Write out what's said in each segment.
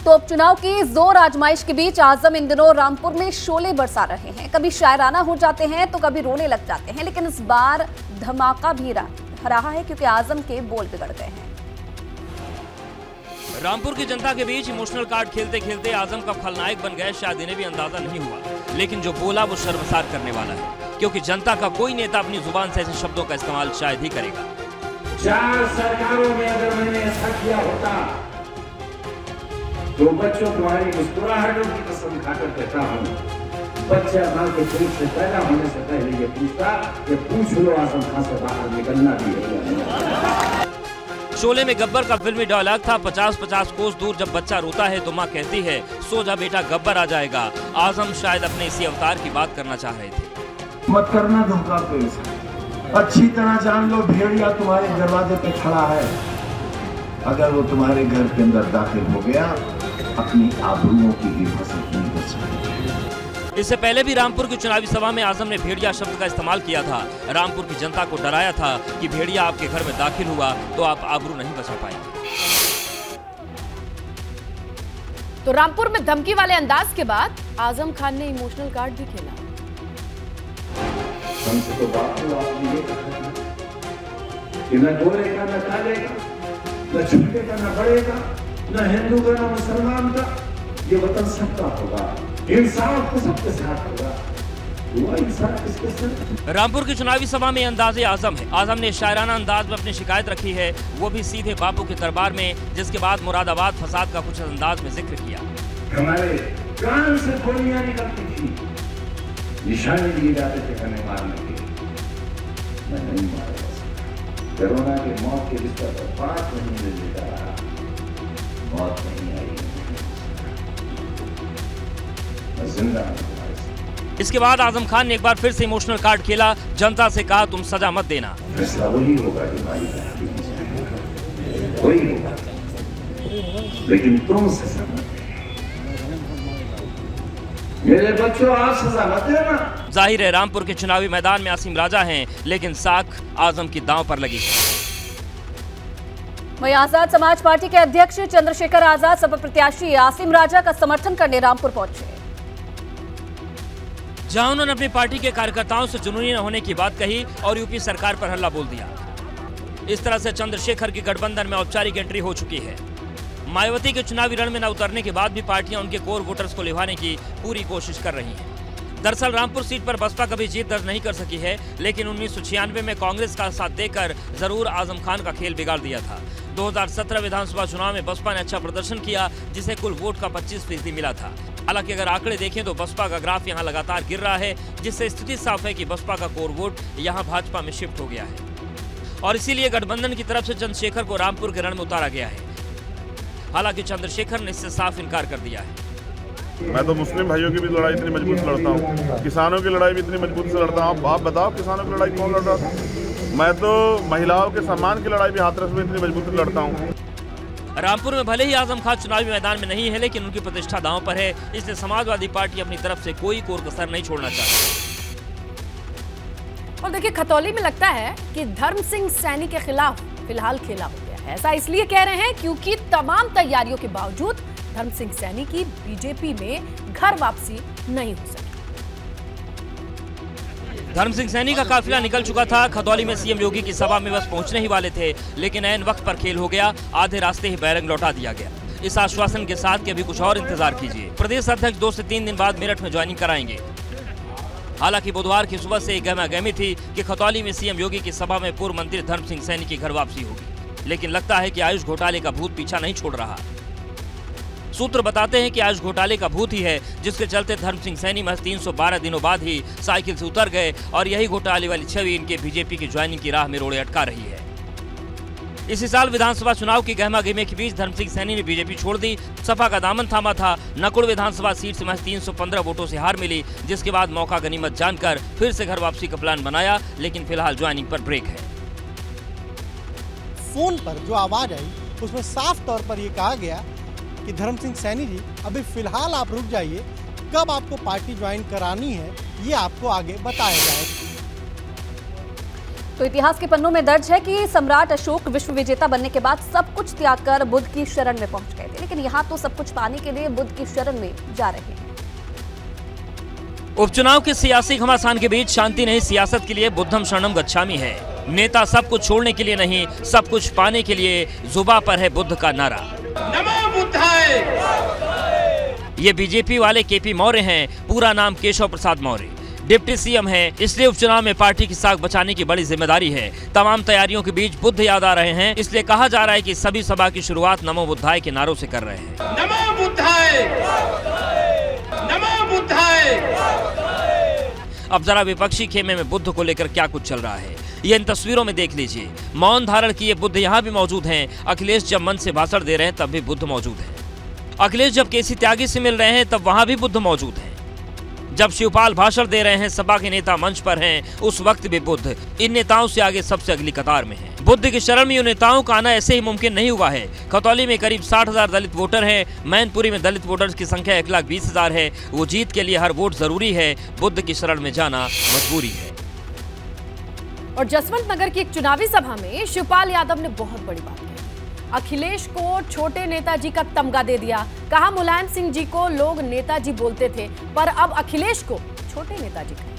तो उपचुनाव की जोर आजमाइश के बीच आजम इन दिनों रामपुर में शोले बरसा रहे हैं। कभी शायराना हो जाते हैं तो कभी रोने लग जाते हैं, लेकिन इस बार धमाका भी रहा है क्योंकि आजम के बोल बिगड़ गए हैं। रामपुर की जनता के बीच इमोशनल कार्ड खेलते खेलते आजम कब खलनायक बन गए शायद इन्हें भी अंदाजा नहीं हुआ, लेकिन जो बोला वो शर्मसार करने वाला है, क्योंकि जनता का कोई नेता अपनी जुबान से ऐसे शब्दों का इस्तेमाल शायद ही करेगा। 4 सरकारों में अगर मैंने ऐसा किया होता तो बच्चों तुम्हारी मुस्कुराहटों की कसम खाकर कहता हूँ, बच्चा मां के पेट से पैदा होने से पहले ये पूछता कि पूछ लो आजम खान से बाहर निकलना भी है। शोले में गब्बर का फिल्मी डायलॉग था, 50-50 कोस दूर जब बच्चा रोता है तो माँ कहती है सो जा बेटा गब्बर आ जाएगा। आजम शायद अपने इसी अवतार की बात करना चाह रहे थे। मत करना धोखा पेश, अच्छी तरह जान लो भेड़िया तुम्हारे दरवाजे पे खड़ा है, अगर वो तुम्हारे घर के अंदर दाखिल हो गया अपनी आबरूओं की हिफाजत नहीं कर सकते। इससे पहले भी रामपुर की चुनावी सभा में आजम ने भेड़िया शब्द का इस्तेमाल किया था। रामपुर की जनता को डराया था कि भेड़िया आपके घर में दाखिल हुआ तो आप आबरू नहीं बचा पाएंगे। तो रामपुर में धमकी वाले अंदाज के बाद आजम खान ने इमोशनल कार्ड भी खेला। हमसे तो बात तो आपने ये कहा कि न गोरेगा न कालेगा, न झुकेगा न बढ़ेगा, न हिंदू का न मुसलमान का, ये वतन सबका होगा, इंसाफ तो सबके साथ होगा। रामपुर की चुनावी सभा में अंदाज़े आजम है। आजम ने शायराना अंदाज में अपनी शिकायत रखी है, वो भी सीधे बापू के दरबार में, जिसके बाद मुरादाबाद फसाद का कुछ अंदाज में जिक्र किया। हमारे कान से गोलियां निकलती थी, निशाने लिए जाते थे हमें मारने के, मैं नहीं मारा। कोरोना के मौत के बिस्तर पर 5 महीने लेटा रहा, मौत नहीं आई, मैं जिंदा हूं। इसके बाद आजम खान ने एक बार फिर से इमोशनल कार्ड खेला, जनता से कहा तुम सजा मत देना। फैसला वही होगा जो वही होगा, लेकिन तुम सजा मत देना। मेरे बच्चों आप सजा मत देना। जाहिर है रामपुर के चुनावी मैदान में आसिम राजा हैं, लेकिन साख आजम की दांव पर लगी है। वहीं आजाद समाज पार्टी के अध्यक्ष चंद्रशेखर आजाद सपा प्रत्याशी आसिम राजा का समर्थन करने रामपुर पहुंचे, जहां उन्होंने अपनी पार्टी के कार्यकर्ताओं से जुनूनी न होने की बात कही और यूपी सरकार पर हल्ला बोल दिया। इस तरह से चंद्रशेखर की गठबंधन में औपचारिक एंट्री हो चुकी है। मायावती के चुनावी रण में न उतरने के बाद भी पार्टियां उनके कोर वोटर्स को लिभाने की पूरी कोशिश कर रही हैं। दरअसल रामपुर सीट पर बसपा कभी जीत दर्ज नहीं कर सकी है, लेकिन 1996 में कांग्रेस का साथ देकर जरूर आजम खान का खेल बिगाड़ दिया था। 2017 विधानसभा चुनाव में बसपा ने अच्छा प्रदर्शन किया, जिसे कुल वोट का 25% मिला था। हालांकि अगर आंकड़े देखें तो बसपा का ग्राफ यहां लगातार गिर रहा है, जिससे स्थिति साफ है कि बसपा का कोर वोट यहां भाजपा में शिफ्ट हो गया है और इसीलिए गठबंधन की तरफ से चंद्रशेखर को रामपुर के रण में उतारा गया है। हालांकि चंद्रशेखर ने इससे साफ इनकार कर दिया है। मैं तो मुस्लिम भाइयों की भी लड़ाई इतनी मजबूत से लड़ता हूँ, किसानों की लड़ाई भी इतनी मजबूत से लड़ता हूँ। आप बताओ किसानों की लड़ाई कौन लड़ रहा था? मैं तो महिलाओं के सम्मान की लड़ाई भी हाथरस में इतनी मजबूत से लड़ता हूँ। रामपुर में भले ही आजम खान चुनावी मैदान में नहीं है, लेकिन उनकी प्रतिष्ठा दांव पर है, इसलिए समाजवादी पार्टी अपनी तरफ से कोई कोर कसर नहीं छोड़ना चाहती। और देखिए खतौली में लगता है कि धर्म सिंह सैनी के खिलाफ फिलहाल खेला हो गया है। ऐसा इसलिए कह रहे हैं क्योंकि तमाम तैयारियों के बावजूद धर्म सिंह सैनी की बीजेपी में घर वापसी नहीं हो सकी। धर्म सिंह सैनी का काफिला निकल चुका था। खतौली में सीएम योगी की सभा में बस पहुंचने ही वाले थे, लेकिन ऐन वक्त पर खेल हो गया। आधे रास्ते ही बैरंग लौटा दिया गया, इस आश्वासन के साथ कि अभी कुछ और इंतजार कीजिए। प्रदेश अध्यक्ष 2 से 3 दिन बाद मेरठ में ज्वाइनिंग कराएंगे। हालांकि बुधवार की सुबह से एक गहमागहमी थी कि खतौली में सीएम योगी की सभा में पूर्व मंत्री धर्म सिंह सैनी की घर वापसी होगी, लेकिन लगता है कि आयुष घोटाले का भूत पीछा नहीं छोड़ रहा। सूत्र बताते हैं कि आयुष घोटाले का भूत ही है जिसके चलते धर्म सिंह सैनी महज 312 दिनों बाद ही साइकिल से उतर गए और यही घोटाले वाली छवि इनके बीजेपी की ज्वाइनिंग की राह में रोड़े अटका रही है। इसी साल विधानसभा चुनाव की गहमागहमी के बीच धर्म सिंह सैनी ने बीजेपी छोड़ दी, सपा का दामन थामा था। नकुड़ विधानसभा सीट से महज 315 वोटों से हार मिली, जिसके बाद मौका गनीमत जानकर फिर से घर वापसी का प्लान बनाया, लेकिन फिलहाल ज्वाइनिंग पर ब्रेक है। फोन पर जो आवाज आई उसमें साफ तौर पर यह कहा गया कि धर्म सिंह सैनी जी अभी फिलहाल आप रुक जाइए, कब आपको पार्टी ज्वाइन करानी है ये आपको आगे बताया जाएगा। तो इतिहास के पन्नों में दर्ज है कि सम्राट अशोक विश्व विजेता बनने के बाद सब कुछ त्याग कर बुद्ध की शरण में पहुंच गए थे, लेकिन यहाँ तो सब कुछ पाने के लिए बुद्ध की शरण में जा रहे हैं। उपचुनाव के सियासी घमासान के बीच शांति नहीं सियासत के लिए बुद्धम शरणम गच्छामि है। नेता सब कुछ छोड़ने के लिए नहीं, सब कुछ पाने के लिए जुबान पर है बुद्ध का नारा। नमो बुद्धाय। ये बीजेपी वाले केपी मौर्य हैं, पूरा नाम केशव प्रसाद मौर्य। डिप्टी सीएम है, इसलिए उपचुनाव में पार्टी की साख बचाने की बड़ी जिम्मेदारी है। तमाम तैयारियों के बीच बुद्ध याद आ रहे हैं, इसलिए कहा जा रहा है कि सभी सभा की शुरुआत नमो बुद्धाय के नारों से कर रहे हैं। नमो बुद्धाय, नमो बुद्धाय। अब जरा विपक्षी खेमे में बुद्ध को लेकर क्या कुछ चल रहा है, ये इन तस्वीरों में देख लीजिए। मौन धारण किए बुद्ध यहाँ भी मौजूद हैं। अखिलेश जब मन से भाषण दे रहे हैं तब भी बुद्ध मौजूद हैं। अखिलेश जब केसी त्यागी से मिल रहे हैं तब वहां भी बुद्ध मौजूद हैं। जब शिवपाल भाषण दे रहे हैं, सभा के नेता मंच पर हैं, उस वक्त भी बुद्ध इन नेताओं से आगे सबसे अगली कतार में हैं। बुद्ध की शरण में उन नेताओं का आना ऐसे ही मुमकिन नहीं हुआ है। खतौली में करीब 60,000 दलित वोटर हैं। मैनपुरी में दलित वोटर्स की संख्या 1,20,000 है। वो जीत के लिए हर वोट जरूरी है। बुद्ध की शरण में जाना मजबूरी है। और जसवंत नगर की एक चुनावी सभा में शिवपाल यादव ने बहुत बड़ी बात कही। अखिलेश को छोटे नेताजी का तमगा दे दिया। कहा मुलायम सिंह जी को लोग नेताजी बोलते थे, पर अब अखिलेश को छोटे नेताजी कहे।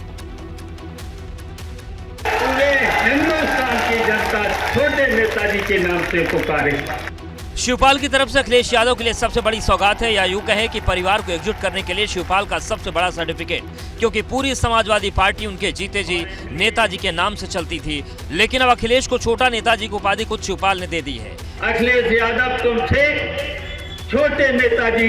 पूरे हिंदुस्तान की जनता छोटे नेताजी के नाम से पुकारे। शिवपाल की तरफ से अखिलेश यादव के लिए सबसे बड़ी सौगात है, या यूं कहें कि परिवार को एकजुट करने के लिए शिवपाल का सबसे बड़ा सर्टिफिकेट, क्योंकि पूरी समाजवादी पार्टी उनके जीते जी नेताजी के नाम से चलती थी। लेकिन अब अखिलेश को छोटा नेताजी की उपाधि खुद शिवपाल ने दे दी है। अखिलेश यादव तुमसे छोटे नेताजी,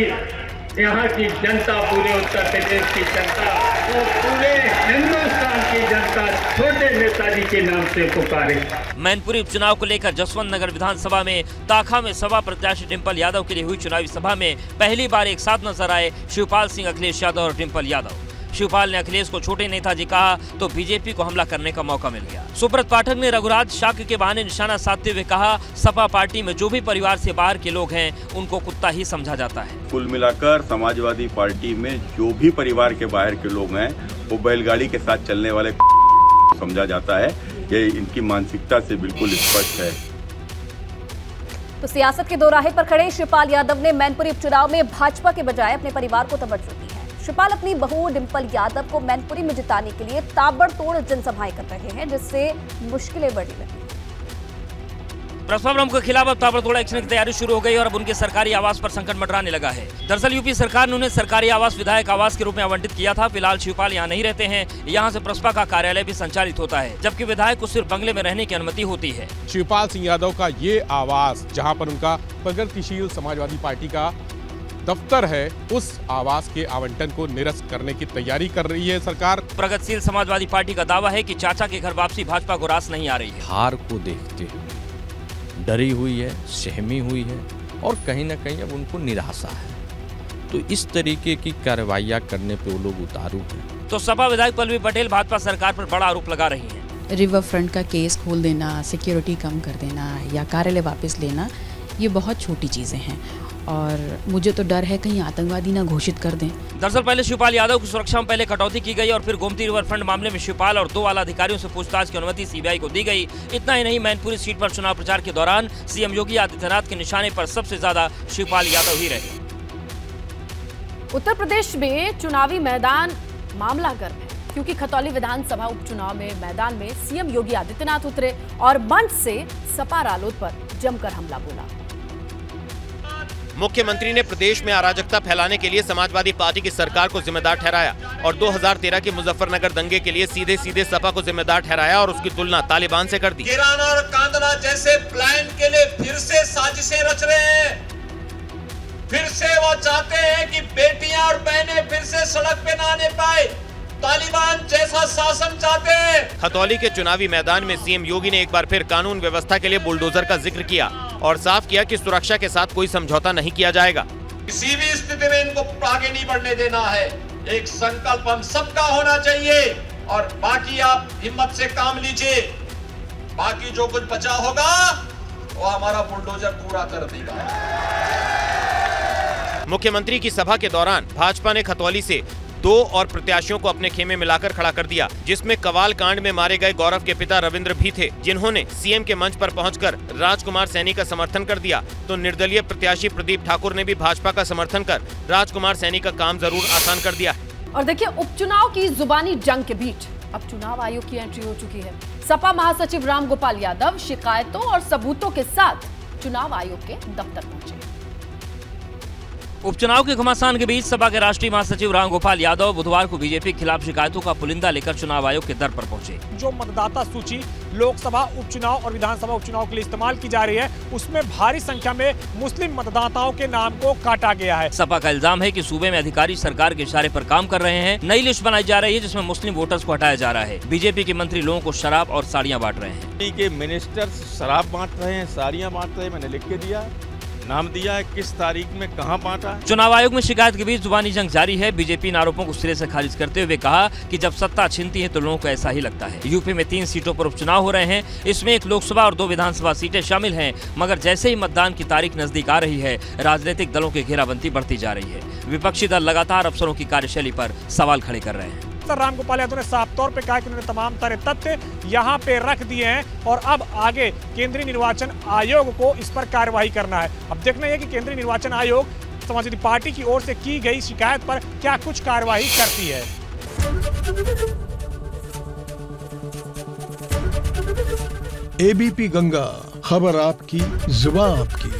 यहाँ की जनता, पूरे उत्तर प्रदेश की जनता और पूरे हिंदुस्तान की जनता छोटे नेताजी के नाम से पुकारे। मैनपुरी उपचुनाव को लेकर जसवंत नगर विधानसभा में ताखा में सपा प्रत्याशी डिम्पल यादव के लिए हुई चुनावी सभा में पहली बार एक साथ नजर आए शिवपाल सिंह, अखिलेश यादव और डिम्पल यादव। शिवपाल ने अखिलेश को छोटे नेताजी कहा तो बीजेपी को हमला करने का मौका मिल गया। सुब्रत पाठक ने रघुराज शाक्य के बहाने निशाना साधते हुए कहा, सपा पार्टी में जो भी परिवार से बाहर के लोग हैं उनको कुत्ता ही समझा जाता है। कुल मिलाकर समाजवादी पार्टी में जो भी परिवार के बाहर के लोग हैं वो बैलगाड़ी के साथ चलने वाले समझा जाता है। ये इनकी मानसिकता से बिल्कुल स्पष्ट है। तो सियासत के दोराहे पर खड़े शिवपाल यादव ने मैनपुरी उपचुनाव में भाजपा के बजाय अपने परिवार को तवज्जो दी है। शिवपाल अपनी बहू डिम्पल यादव को मैनपुरी में जिताने के लिए ताबड़तोड़ जनसभाएं कर रहे हैं, जिससे मुश्किलें बढ़ी रही। प्रसपा प्रमुख के खिलाफ अब ताबड़तोड़ एक्शन की तैयारी शुरू हो गई और अब उनके सरकारी आवास पर संकट मंडराने लगा है। दरअसल यूपी सरकार ने उन्हें सरकारी आवास विधायक आवास के रूप में आवंटित किया था। फिलहाल शिवपाल यहाँ नहीं रहते हैं। यहाँ से प्रसपा का कार्यालय भी संचालित होता है, जबकि विधायक को सिर्फ बंगले में रहने की अनुमति होती है। शिवपाल सिंह यादव का ये आवास, जहाँ पर उनका प्रगतिशील समाजवादी पार्टी का दफ्तर है, उस आवास के आवंटन को निरस्त करने की तैयारी कर रही है सरकार। प्रगतिशील समाजवादी पार्टी का दावा है कि चाचा के घर वापसी भाजपा को रास नहीं आ रही है। हार को देखते हुए डरी हुई है, सहमी हुई है और कहीं ना कहीं अब उनको निराशा है, तो इस तरीके की कार्रवाइयां करने पे वो लोग उतारू हैं। तो सपा विधायक पल्लवी पटेल भाजपा सरकार पर बड़ा आरोप लगा रही हैं। रिवर फ्रंट का केस खोल देना, सिक्योरिटी कम कर देना या कार्यालय वापस लेना, ये बहुत छोटी चीजें हैं और मुझे तो डर है कहीं आतंकवादी ना घोषित कर दें। दरअसल पहले शिवपाल यादव की सुरक्षा में पहले कटौती की गई और फिर गोमती रिवर फ्रंट मामले में शिवपाल और 2 आला अधिकारियों से पूछताछ की अनुमति सीबीआई को दी गई। इतना ही नहीं, मैनपुरी सीट पर चुनाव प्रचार के दौरान सीएम योगी आदित्यनाथ के निशाने पर सबसे ज्यादा शिवपाल यादव ही रहे। उत्तर प्रदेश में चुनावी मैदान मामला गर्म है, क्योंकि खतौली विधानसभा उपचुनाव में मैदान में सीएम योगी आदित्यनाथ उतरे और मंच से सपा रालोद पर जमकर हमला बोला। मुख्यमंत्री ने प्रदेश में अराजकता फैलाने के लिए समाजवादी पार्टी की सरकार को जिम्मेदार ठहराया और 2013 के मुजफ्फरनगर दंगे के लिए सीधे सीधे सपा को जिम्मेदार ठहराया और उसकी तुलना तालिबान से कर दी। गिराना और कांदना जैसे प्लान के लिए फिर से साजिशें रच रहे हैं। फिर से वो चाहते हैं कि बेटियां और बहनें फिर से सड़क पे ना आने पाए। तालिबान जैसा शासन चाहते हैं। खतौली के चुनावी मैदान में सीएम योगी ने एक बार फिर कानून व्यवस्था के लिए बुलडोजर का जिक्र किया और साफ किया कि सुरक्षा के साथ कोई समझौता नहीं किया जाएगा। किसी भी स्थिति में इनको आगे नहीं बढ़ने देना है। एक संकल्प हम सबका होना चाहिए और बाकी आप हिम्मत से काम लीजिए। बाकी जो कुछ बचा होगा वो हमारा बुलडोजर पूरा कर देगा। मुख्यमंत्री की सभा के दौरान भाजपा ने खतौली से 2 और प्रत्याशियों को अपने खेमे मिलाकर खड़ा कर दिया, जिसमें कवाल कांड में मारे गए गौरव के पिता रविंद्र भी थे, जिन्होंने सीएम के मंच पर पहुंचकर राजकुमार सैनी का समर्थन कर दिया। तो निर्दलीय प्रत्याशी प्रदीप ठाकुर ने भी भाजपा का समर्थन कर राजकुमार सैनी का काम जरूर आसान कर दिया। और देखिए, उपचुनाव की जुबानी जंग के बीच अब चुनाव आयोग की एंट्री हो चुकी है। सपा महासचिव रामगोपाल यादव शिकायतों और सबूतों के साथ चुनाव आयोग के दफ्तर पहुंचे। उपचुनाव के घमासान के बीच सपा के राष्ट्रीय महासचिव रामगोपाल यादव बुधवार को बीजेपी के खिलाफ शिकायतों का पुलिंदा लेकर चुनाव आयोग के दर पर पहुंचे। जो मतदाता सूची लोकसभा उपचुनाव और विधानसभा उपचुनाव के लिए इस्तेमाल की जा रही है, उसमें भारी संख्या में मुस्लिम मतदाताओं के नाम को काटा गया है। सपा का इल्जाम है कि सूबे में अधिकारी सरकार के इशारे पर काम कर रहे हैं। नई लिस्ट बनाई जा रही है जिसमें मुस्लिम वोटर्स को हटाया जा रहा है। बीजेपी के मंत्री लोगों को शराब और साड़ियाँ बांट रहे हैं। के मिनिस्टर शराब बांट रहे हैं, साड़ियाँ बांट रहे हैं। मैंने लिख के दिया, नाम दिया है, किस तारीख में कहां बांटा। चुनाव आयोग में शिकायत के बीच जुबानी जंग जारी है। बीजेपी इन आरोपों को सिरे से खारिज करते हुए कहा कि जब सत्ता छिनती है तो लोगों को ऐसा ही लगता है। यूपी में 3 सीटों पर उपचुनाव हो रहे हैं। इसमें 1 लोकसभा और 2 विधानसभा सीटें शामिल हैं, मगर जैसे ही मतदान की तारीख नजदीक आ रही है, राजनीतिक दलों की घेराबंदी बढ़ती जा रही है। विपक्षी दल लगातार अफसरों की कार्यशैली पर सवाल खड़े कर रहे हैं। रामगोपाल यादव ने साफ तौर पे कहा कि उन्होंने तमाम सारे तथ्य यहाँ पे रख दिए हैं और अब आगे केंद्रीय निर्वाचन आयोग को इस पर कार्रवाई करना है। अब देखना है कि केंद्रीय निर्वाचन आयोग समाजवादी पार्टी की ओर से की गई शिकायत पर क्या कुछ कार्रवाई करती है। एबीपी गंगा, खबर आपकी, जुबान आपकी।